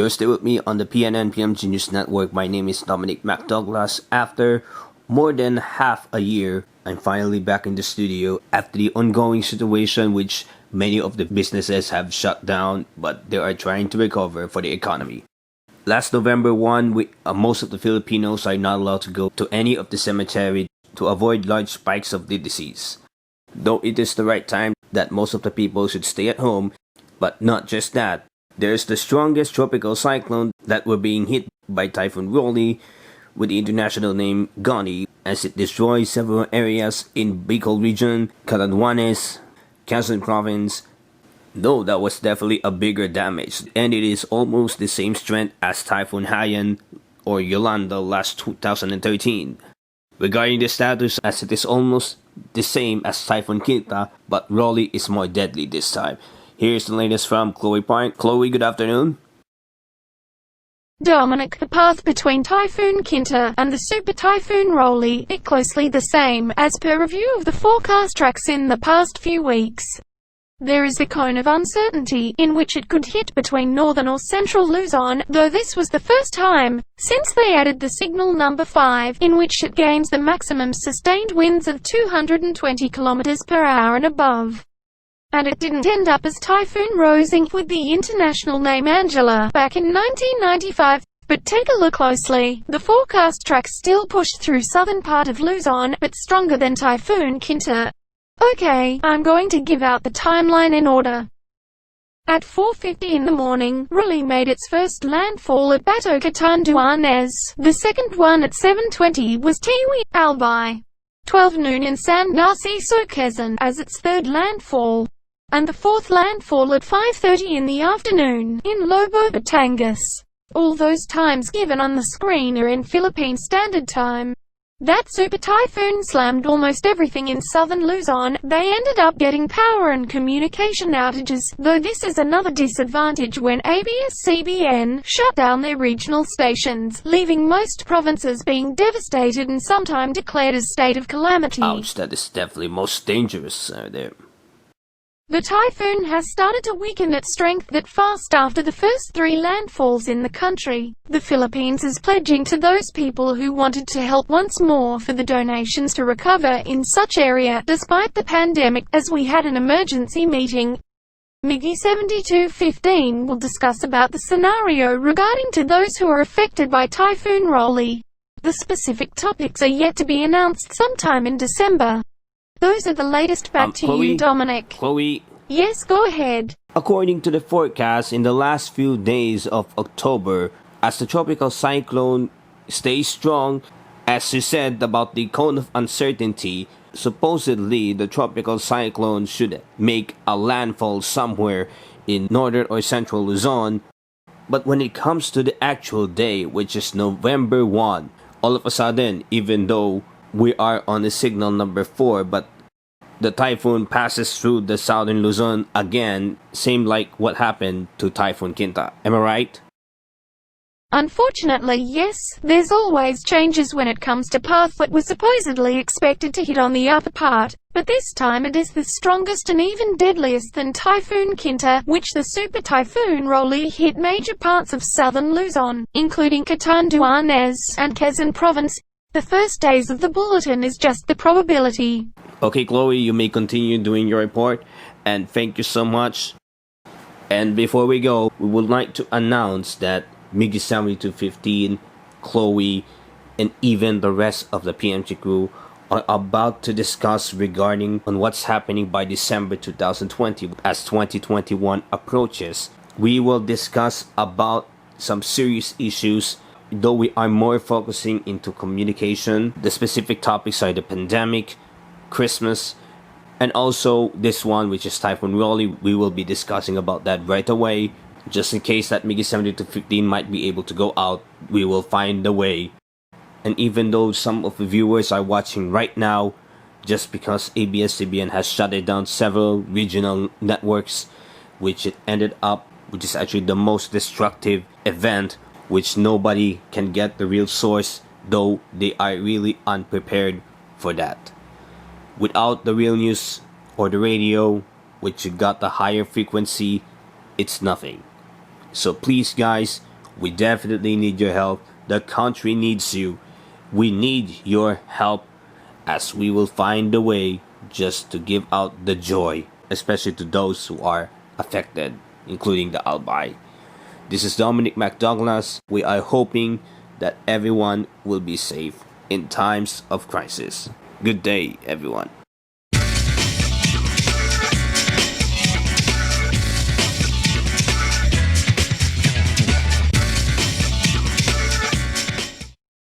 You're still with me on the PMG News Network. My name is Dominic McDouglas. After more than half a year, I'm finally back in the studio after the ongoing situation which many of the businesses have shut down, but they are trying to recover for the economy. Last November 1, most of the Filipinos are not allowed to go to any of the cemetery to avoid large spikes of the disease. Though it is the right time that most of the people should stay at home, but not just that. There's the strongest tropical cyclone that were being hit by Typhoon Rolly with the international name Goni, as it destroys several areas in Bicol region, Catanduanes, Quezon province. Though that was definitely a bigger damage, and it is almost the same strength as Typhoon Haiyan or Yolanda last 2013. Regarding the status, as it is almost the same as Typhoon Quinta, but Rolly is more deadly this time. Here's the latest from Chloe Point. Chloe, good afternoon. Dominic, the path between Typhoon Quinta and the Super Typhoon Rolly is closely the same as per review of the forecast tracks in the past few weeks. There is a cone of uncertainty in which it could hit between northern or central Luzon, though this was the first time since they added the signal number 5, in which it gains the maximum sustained winds of 220 km per hour and above. And it didn't end up as Typhoon Rosie with the international name Angela back in 1995. But take a look closely. The forecast track still pushed through southern part of Luzon, but stronger than Typhoon Quinta. Okay, I'm going to give out the timeline in order. At 4:50 in the morning, Rolly made its first landfall at Bato Catanduanes. The second one at 7:20 was Tiwi, Albay. 12 noon in San Narciso, Quezon, as its third landfall. And the fourth landfall at 5:30 in the afternoon, in Lobo, Batangas. All those times given on the screen are in Philippine Standard Time. That super typhoon slammed almost everything in southern Luzon. They ended up getting power and communication outages, though this is another disadvantage when ABS-CBN shut down their regional stations, leaving most provinces being devastated and sometimes declared as state of calamity. Ouch, that is definitely most dangerous there. The typhoon has started to weaken its strength that fast after the first 3 landfalls in the country. The Philippines is pledging to those people who wanted to help once more for the donations to recover in such area despite the pandemic, as we had an emergency meeting. Miggy 7215 will discuss about the scenario regarding to those who are affected by Typhoon Rolly. The specific topics are yet to be announced sometime in December. Those are the latest. Back to Chloe, you, Dominic. Chloe. Yes, go ahead. According to the forecast, in the last few days of October, as the tropical cyclone stays strong, as you said about the cone of uncertainty, supposedly the tropical cyclone should make a landfall somewhere in northern or central Luzon. But when it comes to the actual day, which is November 1, all of a sudden, even though we are on the signal number 4, but the typhoon passes through the southern Luzon again, same like what happened to Typhoon Quinta. Am I right? Unfortunately, yes. There's always changes when it comes to path that was supposedly expected to hit on the upper part, but this time it is the strongest and even deadliest than Typhoon Quinta, which the Super Typhoon Rolly hit major parts of southern Luzon, including Catanduanes and Quezon province. The first days of the bulletin is just the probability. Okay, Chloe, you may continue doing your report, and thank you so much. And before we go, we would like to announce that Miggy 7215, Chloe, and even the rest of the PMG crew are about to discuss regarding on what's happening by December 2020 as 2021 approaches. We will discuss about some serious issues. Though we are more focusing into communication, the specific topics are the pandemic, Christmas, and also this one, which is Typhoon Rolly. We will be discussing about that right away. Just in case that Miggy 7215 might be able to go out, we will find a way. And even though some of the viewers are watching right now, just because ABS-CBN has shut it down several regional networks, which it ended up, which is actually the most destructive event, which nobody can get the real source, though they are really unprepared for that. Without the real news or the radio, which you got the higher frequency, it's nothing. So please guys, We definitely need your help. The country needs you. We need your help, as we will find a way just to give out the joy, especially to those who are affected, including the Albay. This is Dominic McDouglas. We are hoping that everyone will be safe in times of crisis. Good day, everyone.